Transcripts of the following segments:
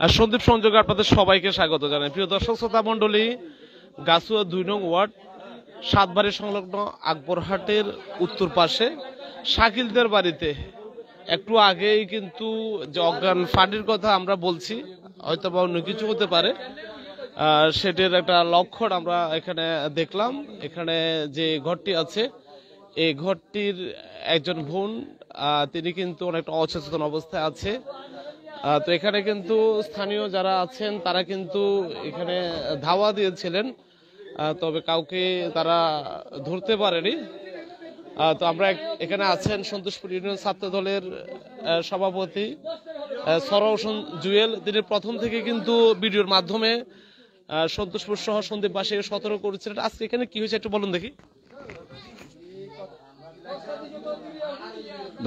আর সন্দীপ সংযোগে আপনাদের সবাইকে স্বাগত জানাই। প্রিয় দর্শক শ্রোতা মণ্ডলী, গাছুয়া 2 নং ওয়ার্ড সাতবাড়ি সংলগ্ন আকবরহাটের উত্তর পাশে শাকিলদের বাড়িতে একটু আগেই কিন্তু যে অজ্ঞান ফাঁড়ির কথা আমরা বলছি, হয়তো বা অন্য কিছু হতে পারে, সেটার একটা লক্ষণ আমরা এখানে দেখলাম। এখানে যে ঘরটি আছে এই ঘরটির একজন বোন, তিনি কিন্তু অনেকটা অসচেতন অবস্থায় আছে। তো এখানে কিন্তু স্থানীয় যারা আছেন তারা কিন্তু এখানে ধাওয়া দিয়েছিলেন, তবে কাউকে তারা ধরতে পারেনি। তো আমরা এখানে আছেন সন্তোষপুর ইউনিয়ন ছাত্র দলের সভাপতি সরোষণ জুয়েল। তিনি প্রথম থেকে কিন্তু ভিডিওর মাধ্যমে সন্তোষপুর সহ সন্দীপবাসীকে সতর্ক করেছিলেন। আজকে এখানে কি হয়েছে একটু বলুন দেখি।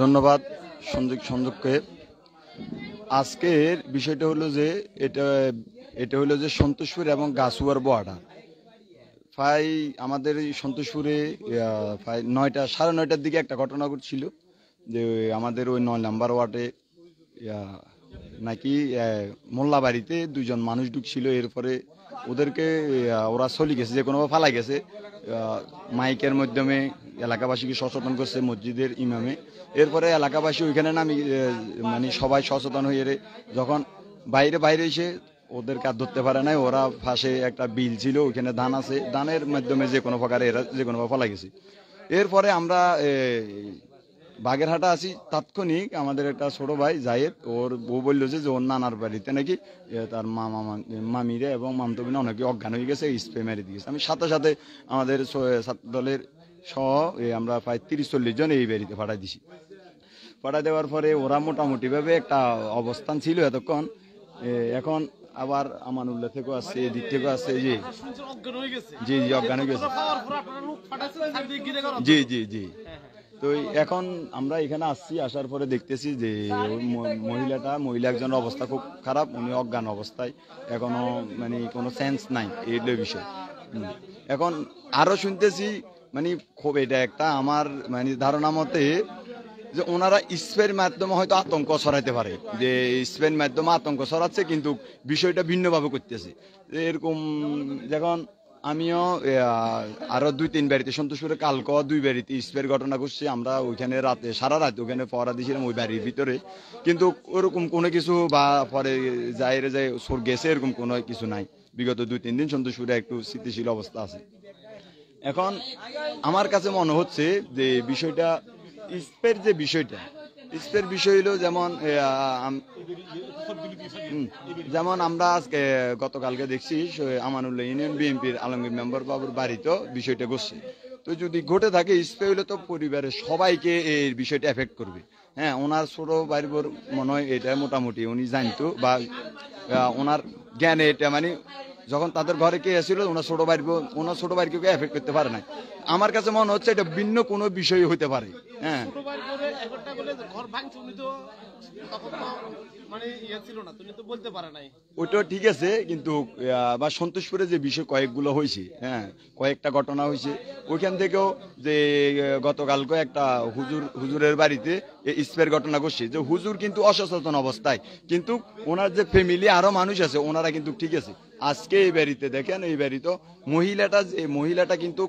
ধন্যবাদ সংযোগকে। আজকের বিষয়টা হলো যে এটা হলো যে সন্তোষপুর এবং গাছুয়ার বর্ডার। প্রায় আমাদের সন্তোষপুরে প্রায় 9:30 দিকে একটা ঘটনা ঘটছিল যে আমাদের ওই 9 নম্বর ওয়ার্ডে নাকি মোল্লাবাড়িতে 2 জন মানুষ ঢুকছিল। এরপরে ওদেরকে ওরা চলে গেছে, যে কোনোভাবে ফালাই গেছে। মাইকের মাধ্যমে এলাকাবাসীকে সচেতন করছে মসজিদের ইমামে। এরপরে এলাকাবাসী ওইখানে নামি মানে সবাই সচেতন হয়ে যখন বাইরে এসে ওদেরকে আর ধরতে পারে নাই। ওরা পাশে একটা বিল ছিল, ওইখানে ধান আছে, ধানের মাধ্যমে যে কোনো প্রকারে এরা যে কোনোভাবে ফেলা গেছে। এরপরে আমরা বাগেরহাটা আছি। তাৎক্ষণিক আমাদের একটা ছোট ভাই জায়েদ, ওর বউ বললো যে ওর নানার বাড়িতে নাকি তার মামিরে এবং মামতবিনে অনেকে অজ্ঞান হয়ে গেছে, স্প্রে মেরে দিয়েছে। আমি সাথে সাথে আমাদের ছাত্র দলের সহ আমরা প্রায় 30-40 জন এই বাড়িতে পাঠাই দিছি। পাঠাই দেওয়ার পরে ওরা মোটামুটি ভাবে একটা অবস্থান ছিল এতক্ষণ। এখন আবার আমানুল্লাহ থেকেও আসছে, এদিক থেকেও আসছে। জি অজ্ঞান হয়ে গেছে। জি। তো এখন আমরা এখানে আসছি, আসার পরে দেখতেছি যে মহিলা একজনের অবস্থা খুব খারাপ, উনি অজ্ঞান অবস্থায়, এখনো মানে কোনো সেন্স নাই এই বিষয়। এখন আরো শুনতেছি মানে খুব এটা একটা আমার মানে ধারণা মতে যে ওনারা স্প্রের মাধ্যমে হয়তো আতঙ্ক ছড়াইতে পারে, যে স্প্রের মাধ্যমে আতঙ্ক ছড়াচ্ছে, কিন্তু বিষয়টা ভিন্নভাবে করতেছে। এরকম যখন আমিও আরো 2-3 বাড়িতে সন্তোষপুরে কালকে 2 বাড়িতে স্প্রের ঘটনা ঘটছে। আমরা ওইখানে সারা রাত ওখানে পড়া দিয়েছিলাম ওই বাড়ির ভিতরে, কিন্তু ওরকম কোনো কিছু বা পরে যায় সোর গেছে এরকম কোনো কিছু নাই। বিগত 2-3 দিন সন্তোষপুরে একটু স্থিতিশীল অবস্থা আছে। এখন আমার কাছে মনে হচ্ছে যে বিষয়টা স্প্রের যে স্প্রের বিষয় হলো যেমন আমরা আজকে গতকালকে দেখছি আমানুল্লাহ ইউনিয়ন বিএনপির আলমগীর মেম্বার বাবুর বাড়িতেও বিষয়টা ঘটছে। তো যদি ঘটে থাকে স্প্রে হলে তো পরিবারের সবাইকে এই বিষয়টা এফেক্ট করবে। হ্যাঁ, ওনার ছোট ভাইবোর মনে হয় এটা মোটামুটি উনি জানতো বা ওনার জ্ঞানে এটা মানে যখন তাদের ঘরে কে এসেছিল ওনার ছোট ভাইকে এফেক্ট করতে পারে না। আমার কাছে মনে হচ্ছে এটা ভিন্ন কোনো বিষয় হতে পারে। হ্যাঁ, ওইটা ঠিক আছে, কিন্তু বা সন্তোষপুরে যে বিষয় কয়েকগুলো হয়েছে, হ্যাঁ কয়েকটা ঘটনা হয়েছে, ওইখান থেকেও যে গতকালকে একটা হুজুরের বাড়িতে স্প্রের ঘটনা ঘটছে, যে হুজুর কিন্তু অসচেতন অবস্থায়, কিন্তু ওনার যে ফ্যামিলি আরো মানুষ আছে ওনারা কিন্তু ঠিক আছে। আজকে এই বাড়িতে দেখেন, এই বাড়িতে মহিলাটা কিন্তু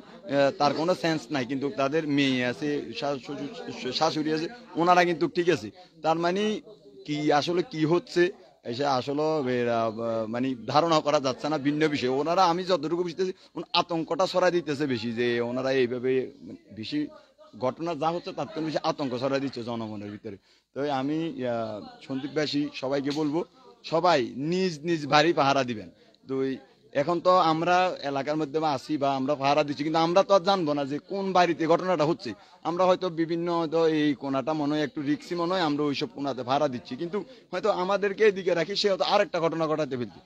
তার কোনো সেন্স নাই, কিন্তু তাদের মেয়ে আছে, শাশুড়ি আছে, ওনারা কিন্তু ঠিক আছে। তার মানে কি আসলে কি হচ্ছে আসলে মানে ধারণা করা যাচ্ছে না, ভিন্ন বিষয়। ওনারা আমি যতটুকু বুঝতেছি আতঙ্কটা ছড়াই দিতেছে বেশি, যে ওনারা এইভাবে বেশি ঘটনা যা হচ্ছে তার থেকে বেশি আতঙ্ক ছড়াই দিচ্ছে জনগণের ভিতরে। তো আমি সন্দীপবাসী সবাইকে বলবো, সবাই নিজ নিজ বাড়ি পাহারা দিবেন। তো এখন তো আমরা এলাকার মধ্যে আছি বা আমরা পাহারা দিচ্ছি, কিন্তু আমরা তো আর জানবো না যে কোন বাড়িতে ঘটনাটা হচ্ছে। আমরা হয়তো বিভিন্ন হয়তো এই কোনাটা মনে হয় একটু রিক্সি মনে হয়, আমরা ওইসব কোনাতে ভাড়া দিচ্ছি, কিন্তু হয়তো আমাদেরকে এদিকে রাখি, সে হয়তো আরেকটা ঘটনা ঘটাতে ফেলছে।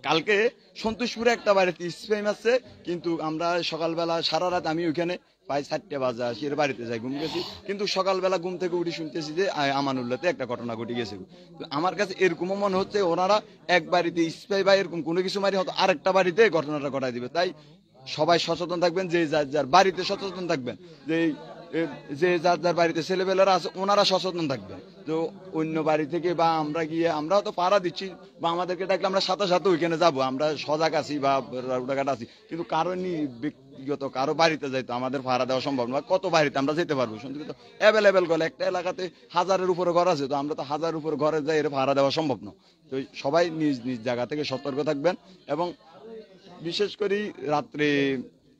কালকে সন্তোষপুরে একটা বাড়িতে স্প্রে মারছে, কিন্তু আমরা সকালবেলা সারা রাত আমি ওইখানে প্রায় 4টা বাজে আসি, এর বাড়িতে যাই, ঘুম গেছি, কিন্তু সকালবেলা ঘুম থেকে উঠে শুনতেছি যে আমানুল্লাহতে একটা ঘটনা ঘটে গেছে। আমার কাছে এরকমও মনে হচ্ছে ওনারা এক বাড়িতে স্প্রে বা এরকম কোনো কিছু মারি হয়তো আরেকটা বাড়িতে ঘটনাটা ঘটাই দিবে। তাই সবাই সচেতন থাকবেন, যে যার বাড়িতে সচেতন থাকবেন, যে যে যার যার বাড়িতে ছেলেবেলারা আছে ওনারা সচেতন থাকবেন। তো অন্য বাড়ি থেকে বা আমরা গিয়ে আমরাও তো পাড়া দিচ্ছি বা আমাদেরকে ডাকলে আমরা সাথে সাথে ওইখানে যাবো, আমরা সজাগ আছি বা রোডঘাট আছি, কিন্তু কারো ব্যক্তিগত কারো বাড়িতে যাইতো আমাদের ভাড়া দেওয়া সম্ভব না। কত বাড়িতে আমরা যেতে পারবো? শুনতে তো অ্যাভেলেবেল গলে একটা এলাকাতে 1000-এর উপরে ঘর আছে, তো আমরা তো 1000-এর উপরে ঘরে যাই এর ভাড়া দেওয়া সম্ভব না। তো সবাই নিজ নিজ জায়গা থেকে সতর্ক থাকবেন এবং বিশেষ করে রাত্রে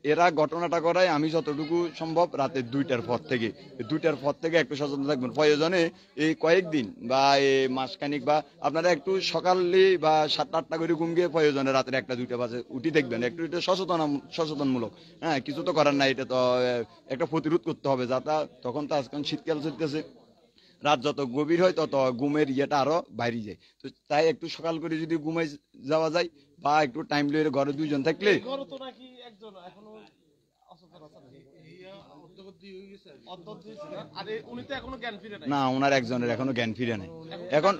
এরা ঘটনাটা করায় আমি যতটুকু সম্ভব রাতে 2টার পর থেকে একটু সচেতন থাকবেন। প্রয়োজনে এই কয়েকদিন বা এই মাসখানিক বা আপনারা একটু সকালে বা 7-8টা করে ঘুম গিয়ে প্রয়োজনে রাত্রে 1-2টা বাজে উঠি দেখবেন, একটু এটা সচেতনমূলক। হ্যাঁ, কিছু তো করার নাই, এটা তো একটা প্রতিরোধ করতে হবে। যাতে তখন তো আজকাল শীতকাল চলতেছে, রাত যত গভীর হয় তত ঘুমের ইয়েটা আরো বাইরে যায়। তো তাই একটু সকাল করে যদি ঘুমাই যাওয়া যায় বা একটু টাইম লইলে ঘরে 2জন থাকলে না, ওনার একজনের এখনো জ্ঞান ফিরে নাই। এখন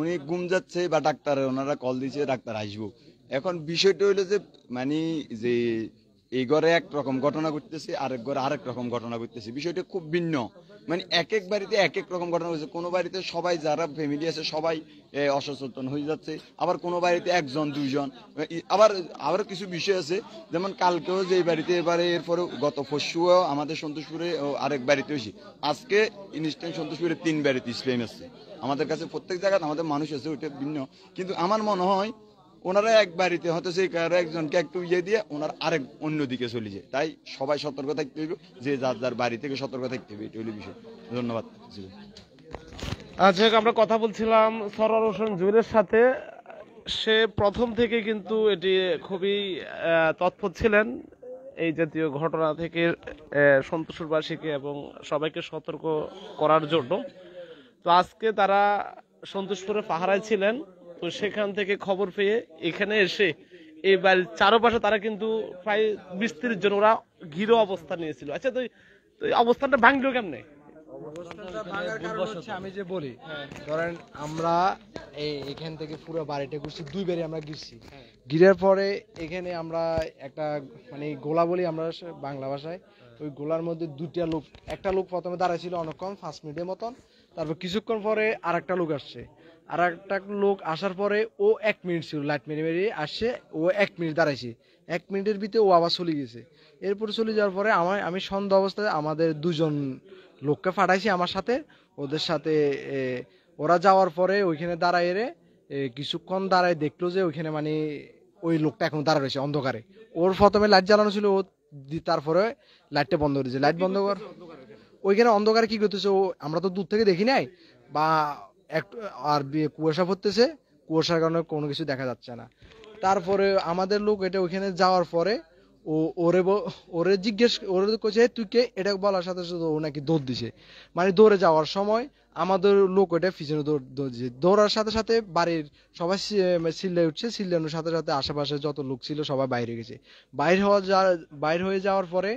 উনি ঘুম যাচ্ছে বা ডাক্তার ওনারা কল দিয়েছে ডাক্তার আসবো। এখন বিষয়টা হইলো যে মানে যে এই ঘরে এক রকম ঘটনা ঘটতেছে, আরেক ঘরে আরেক রকম ঘটনা ঘটতেছে, বিষয়টা খুব ভিন্ন। মানে এক এক বাড়িতে এক এক রকম ঘটনা হচ্ছে। কোনো বাড়িতে সবাই যারা ফ্যামিলি আছে সবাই অসচেতন হয়ে যাচ্ছে, আবার কোনো বাড়িতে 1-2জন। আবার কিছু বিষয় আছে, যেমন কালকেও যে বাড়িতে এবারে এরপরে গত পরশুও আমাদের সন্তোষপুরে আরেক বাড়িতে হয়েছে, আজকে ইনস্ট্যান্ট সন্তোষপুরে 3 বাড়িতে স্প্রেম আছে। আমাদের কাছে প্রত্যেক জায়গায় আমাদের মানুষ আছে, ওইটা ভিন্ন। কিন্তু আমার মনে হয় ওনারা এক বাড়িতে হয়তো সেই কারো একজনকে একটু ইয়ে দিয়ে ওনার আরেক অন্যদিকে চলে যায়। তাই সবাই সতর্ক থাকতে হইব, যে যার যার বাড়ি থেকে সতর্ক থাকতে হবে, এটা হলো বিষয়। ধন্যবাদ। আচ্ছা, আমরা কথা বলছিলাম সরোয়ার হোসেন জুয়েলের সাথে। সে প্রথম থেকে কিন্তু এটি খুবই তৎপর ছিলেন এই জাতীয় ঘটনা থেকে সন্তোষবাসীকে এবং সবাইকে সতর্ক করার জন্য। তো আজকে তারা সন্তোষপুরে পাহারায় ছিলেন, তো সেখান থেকে খবর পেয়ে এখানে এসে এই বাড়ির চারপাশে তারা কিন্তু প্রায় 20-30 জন ওরা ঘিরে অবস্থান নিয়েছিল। আচ্ছা, তো অবস্থানটা ভাঙলো কেমনে? আমি যে বলি, ধরেন আমরা এখান থেকে পুরো বাড়িটা ঘুরছি, 2 বারে আমরা ঘিরছি। ঘিরার পরে এখানে আমরা একটা মানে গোলা বলি আমরা বাংলা ভাষায়, ওই গোলার মধ্যে 2টা লোক, একটা লোক প্রথমে দাঁড়াইছিল অনেকক্ষণ 5 মিনিটের মতন, তারপর কিছুক্ষণ পরে আর একটা লোক আসছে। আর একটা লোক আসার পরে ও 1 মিনিট ছিল, লাইট মেরে আসছে, ও 1 মিনিট দাঁড়াইছে। 1 মিনিটের ভিতরে ও আবার চলে গেছে। এরপরে চলে যাওয়ার পরে আমি সন্ধ্যা অবস্থায় আমাদের 2জন লোককে পাঠাইছি আমার সাথে। ওদের সাথে ওরা যাওয়ার পরে ওইখানে দাঁড়ায় কিছুক্ষণ দাঁড়ায় দেখলো যে ওইখানে মানে ওই লোকটা এখন দাঁড়া রয়েছে অন্ধকারে। ওর প্রথমে লাইট জ্বালানো ছিল, ও তারপরে লাইটটা বন্ধ করেছে। লাইট বন্ধ কর ওইখানে অন্ধকারে কি করতেছে, ও আমরা তো দূর থেকে দেখি নাই, বা একটু আর কুয়াশা পড়তেছে, কুয়াশার কারণে কোনো কিছু দেখা যাচ্ছে না। তারপরে আমাদের লোক এটা ওইখানে যাওয়ার পরে ওরে জিজ্ঞেস ওরে কইছে তুই কে, এটা বলার সাথে সাথে ও নাকি দৌড় দিছে। মানে দৌড়ে যাওয়ার সময় আমাদের লোক ওটা পিছনে দৌড় দিছে। দৌড়ার সাথে সাথে বাড়ির সবাই চিল্লাই উঠছে, চিল্লানোর সাথে সাথে আশেপাশে যত লোক ছিল সবাই বাইরে গেছে। বাইর হয়ে যাওয়ার পরে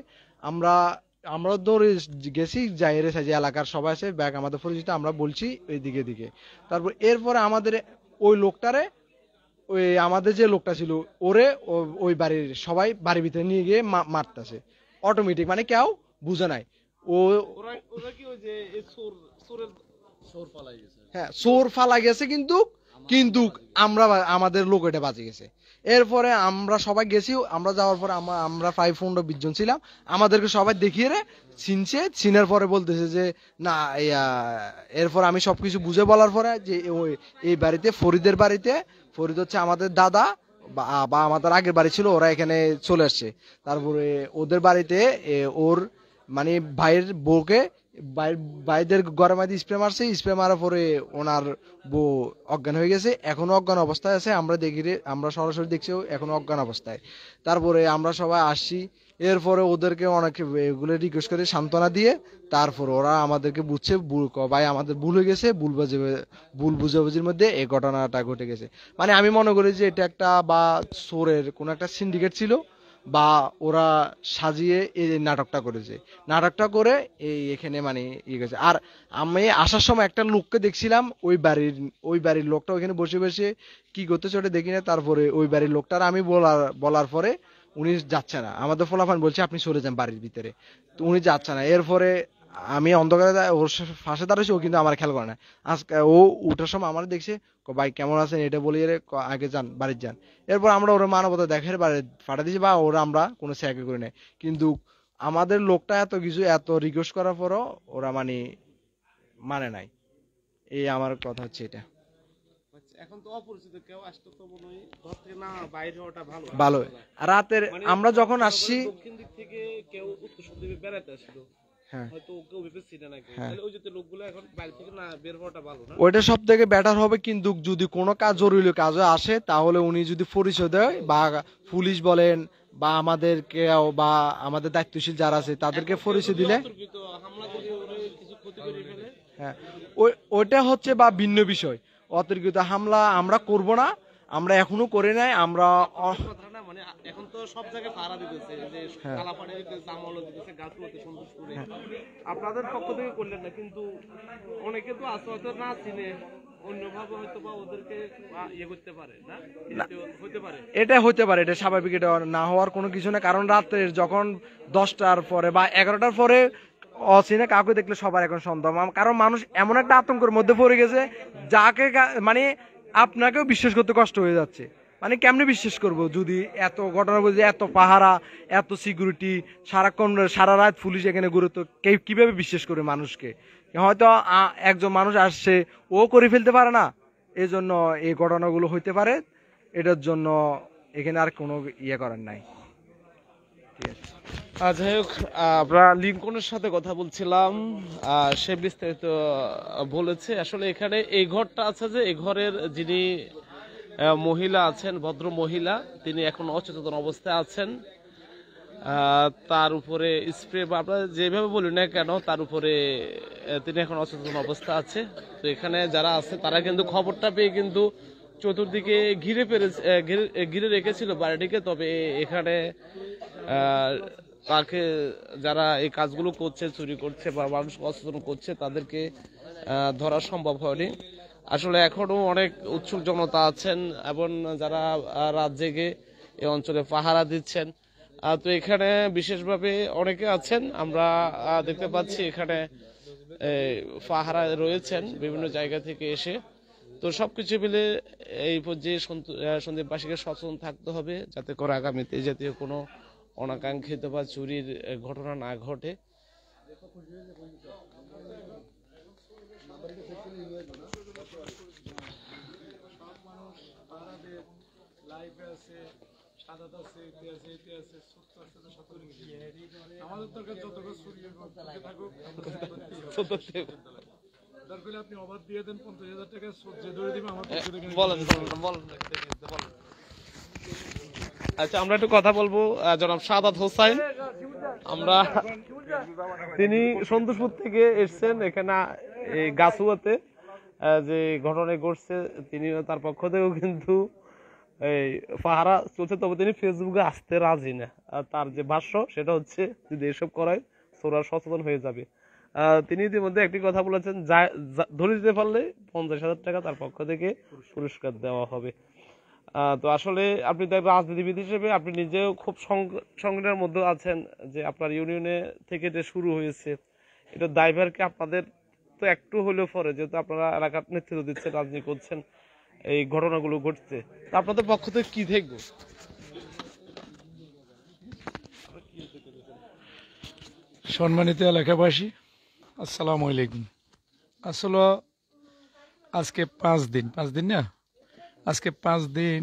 আমরা দৌড়ে গেছি, যাই যে এলাকার সবাই আছে ব্যাগ আমাদের পরিচিত, আমরা বলছি এইদিকে দিকে। তারপর এরপরে আমাদের ওই লোকটারে, ওই আমাদের যে লোকটা ছিল ওরে ওই বাড়ির সবাই বাড়ির ভিতরে নিয়ে গিয়ে মারতেছে অটোমেটিক, মানে কেউ বুঝে নাই। হ্যাঁ, চোর ফালা গেছে, কিন্তু আমাদের লোক এটা বাজে গেছে। এরপরে আমরা সবাই গেছি, আমরা যাওয়ার পরে আমরা প্রায় 15-20 জন ছিলাম। আমাদেরকে সবাই দেখিয়ে চিনার পরে বলতেছে যে না, এরপর আমি সবকিছু বুঝে বলার পরে যে এই বাড়িতে ফরিদ হচ্ছে আমাদের দাদা বা আমাদের আগের বাড়ি ছিল, ওরা এখানে চলে আসছে। তারপরে ওদের বাড়িতে ওর মানে ভাইয়ের বউকে ভাইদের ঘরের মধ্যে স্প্রে মারার পরে ওনার বউ অজ্ঞান হয়ে গেছে, এখনো অজ্ঞান অবস্থায় আছে। আমরা সরাসরি দেখছি এখনো অজ্ঞান অবস্থায়। তারপরে আমরা সবাই আসছি, এরপরে ওদেরকে অনেক এগুলো রিকোয়েস্ট করে সান্ত্বনা দিয়ে তারপর ওরা আমাদেরকে বুঝছে ভাই আমাদের ভুল হয়ে গেছে, ভুল বুঝাবুঝির মধ্যে এই ঘটনাটা ঘটে গেছে। মানে আমি মনে করি যে এটা একটা বা চোরের কোন একটা সিন্ডিকেট ছিল, বা ওরা সাজিয়ে এই নাটকটা করেছে, নাটকটা করে এখানে মানে ইয়ে গেছে। আর আমি আসার সময় একটা লোককে দেখছিলাম, ওই বাড়ির লোকটা ওইখানে বসে বসে কি করতেছে ওটা দেখি না। তারপরে ওই বাড়ির লোকটার আমি বলার পরে উনি যাচ্ছে না, আমাদের ফলাফল বলছে আপনি চলে যান বাড়ির ভিতরে, তো উনি যাচ্ছে না। এরপরে আমি অন্ধকারে ওর পাশে দাঁড়াইছি, ও কিন্তু আমার খেয়াল করে না। আজকে ও উঠার সময় আমার দেখছে, ভাই কেমন আছেন এটা বলি, আগে যান বাড়ির যান। এরপর আমরা ওরা মানবতা দেখে বাড়ি পাঠা দিয়েছি, বা ওরা আমরা কোনো স্যাকে করি নাই। কিন্তু আমাদের লোকটা এত কিছু এত রিকোয়েস্ট করার পরও ওরা মানে নাই। এই আমার কথা হচ্ছে এটা। এখন তো অপরিচিত কেউ আসতো, তো মনে হয় ঘর থেকে না বাইরে হওয়াটা ভালো। ভালো রাতের আমরা যখন আসছি, দক্ষিণ দিক থেকে কেউ উত্তর দিকে বেড়াতে আসলো, হ্যাঁ হয়তো কেউ ভেবে চিনে নাকি, হ্যাঁ। তাহলে ওই যে লোকগুলো এখন বাইরে থেকে না বের হওয়াটা ভালো না। ওইটা সব থেকে বেটার হবে। কিন্তু যদি কোনো কাজ জরুরি কাজে আসে, তাহলে উনি যদি পরিচয় দেয়, বা পুলিশ বলেন বা আমাদের কেউ বা আমাদের দায়িত্বশীল যারা আছে তাদেরকে পরিচয় দিলে, অতর্কিত হামলা করে ওরে কিছু ক্ষতি করে ফেলে, হ্যাঁ ওইটা হচ্ছে বা ভিন্ন বিষয়। অতর্কিত হামলা আমরা করব না, আমরা এখনো করে নাই। আমরা কথা না, মানে এখন তো সব জায়গায় পাহারা দিতেছে, যে হ্যাঁ। কালাপাড়ে দিতেছে, জামালও দিতেছে, গাছুয়াতে, সন্তোষপুরে। আপনাদের পক্ষ থেকে করলেন না, কিন্তু অনেকে তো আছে হয়তো না চিনে, অন্যভাবে হয়তো বা ওদেরকে ইয়ে করতে পারে না, হতে পারে। এটা হতে পারে, এটা স্বাভাবিক, এটা না হওয়ার কোনো কিছু না। কারণ রাত্রে যখন 10টার পরে বা 11টার পরে অচেনা কাউকে দেখলে সবার এখন সন্দেহ। কারণ মানুষ এমন একটা আতঙ্কের মধ্যে পড়ে গেছে, যাকে মানে আপনাকেও বিশ্বাস করতে কষ্ট হয়ে যাচ্ছে। মানে কেমনে বিশ্বাস করব যদি এত ঘটনা বলছে, এত পাহারা, এত সিকিউরিটি, সারাক্ষণ সারা রাত পুলিশ এখানে গুরুত্ব, কিভাবে বিশ্বাস করে মানুষকে? হয়তো একজন মানুষ আসছে, ও করে ফেলতে পারে না, এই জন্য এই ঘটনাগুলো হইতে পারে। এটার জন্য এখানে আর কোনো ইয়ে করার নাই। ঠিক আছে, যাই হোক, আমরা লিঙ্কনের সাথে কথা বলছিলাম, সে বিস্তারিত বলেছে। আসলে এখানে এই ঘরটা আছে, যে এই ঘরের যিনি মহিলা আছেন, ভদ্র মহিলা, তিনি এখন অচেতন অবস্থায় আছেন। তার উপরে স্প্রে বা আমরা যেভাবে বলি না কেন, তার উপরে তিনি এখন অচেতন অবস্থা আছে। তো এখানে যারা আছে তারা কিন্তু খবরটা পেয়ে কিন্তু চতুর্দিকে ঘিরে রেখেছিল বাড়িটিকে। তবে এখানে তাকে যারা এই কাজগুলো করছে, চুরি করছে বা মানুষ অচেতন করছে, তাদেরকে ধরা সম্ভব হয়নি। আসলে এখনো অনেক উৎসুক জনতা আছেন, এবং যারা রাত জেগে এই অঞ্চলে পাহারা দিচ্ছেন। তো এখানে বিশেষভাবে অনেকে আছেন, আমরা দেখতে পাচ্ছি এখানে পাহারা রয়েছেন বিভিন্ন জায়গা থেকে এসে। তো সবকিছু মিলে এই পর্যায়ে সন্দীপবাসীকে সচেতন থাকতে হবে, যাতে করে আগামীতে এই জাতীয় কোনো অনাকাঙ্ক্ষিত বা চুরির ঘটনা না ঘটে। আপনি অবাধ দিয়ে দেন 50,000 টাকা যে ধরে দিবে আমার পক্ষে থেকে বলেন। আচ্ছা, আমরা একটু কথা বলবো জনাব সাদাত হোসাইন। তিনি সন্তোষপুর থেকে এসছেন এখানে এই গাছুয়াতে, যে ঘটনা ঘটছে, তিনি তার পক্ষ থেকেও কিন্তু এই পাহারা চলছে। তবে তিনি ফেসবুকে আসতে রাজি না। তার যে ভাষ্য সেটা হচ্ছে, যদি এসব করায় সোরা সচেতন হয়ে যাবে। তিনি ইতিমধ্যে একটি কথা বলেছেন, ধরে দিতে পারলে 50,000 টাকা তার পক্ষ থেকে পুরস্কার দেওয়া হবে। তো আসলে আপনি তো রাজনীতিবিদ হিসেবে আপনি নিজেও খুব সংকটের মধ্যে আছেন, যে আপনার ইউনিয়নে থেকে যে শুরু হয়েছে, এটা দায়ভার কি আপনাদের তো একটু হলেও পরে, যেহেতু আপনারা এলাকার নেতৃত্ব দিচ্ছেন, রাজনীতি করছেন, এই ঘটনাগুলো ঘটছে, তা আপনাদের পক্ষ থেকে কি দেখবো? সম্মানিত এলাকাবাসী, আসসালামু আলাইকুম। আসলে আজকে 5 দিন না, আজকে 5 দিন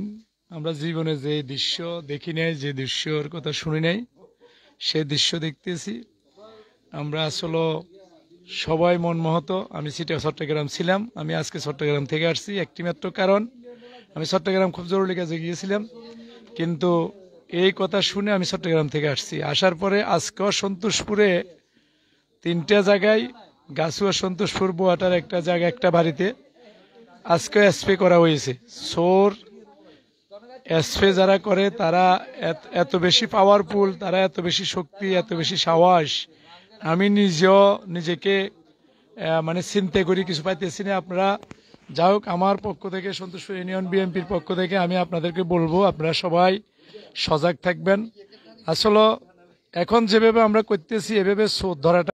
আমরা জীবনে যে দৃশ্য দেখি নাই, যে দৃশ্যর কথা শুনি নাই, সে দৃশ্য দেখতেছি আমরা। আসলে সবাই মনমোহত। আমি চট্টগ্রাম ছিলাম, আমি আজকে চট্টগ্রাম থেকে আসছি একটি মাত্র কারণ, আমি চট্টগ্রাম খুব জরুরি কাজে গিয়েছিলাম, কিন্তু এই কথা শুনে আমি চট্টগ্রাম থেকে আসছি। আসার পরে আজকেও সন্তোষপুরে 3টা জায়গায়, গাছুয়া, সন্তোষপুর, বোয়াটার একটা জায়গা, একটা বাড়িতে আজকে স্প্রে করা হয়েছে। সোর স্প্রে যারা করে তারা এত বেশি পাওয়ারফুল, তারা এত বেশি শক্তি, এত বেশি সাহস, আমি নিজেও নিজেকে মানে চিন্তা করি কিছু পাইতেছি না। আপনারা যা হোক, আমার পক্ষ থেকে, সন্তোষপুর ইউনিয়ন বিএনপির পক্ষ থেকে আমি আপনাদেরকে বলবো, আপনারা সবাই সজাগ থাকবেন। আসলে এখন যেভাবে আমরা করতেছি এভাবে সুদ ধরাটা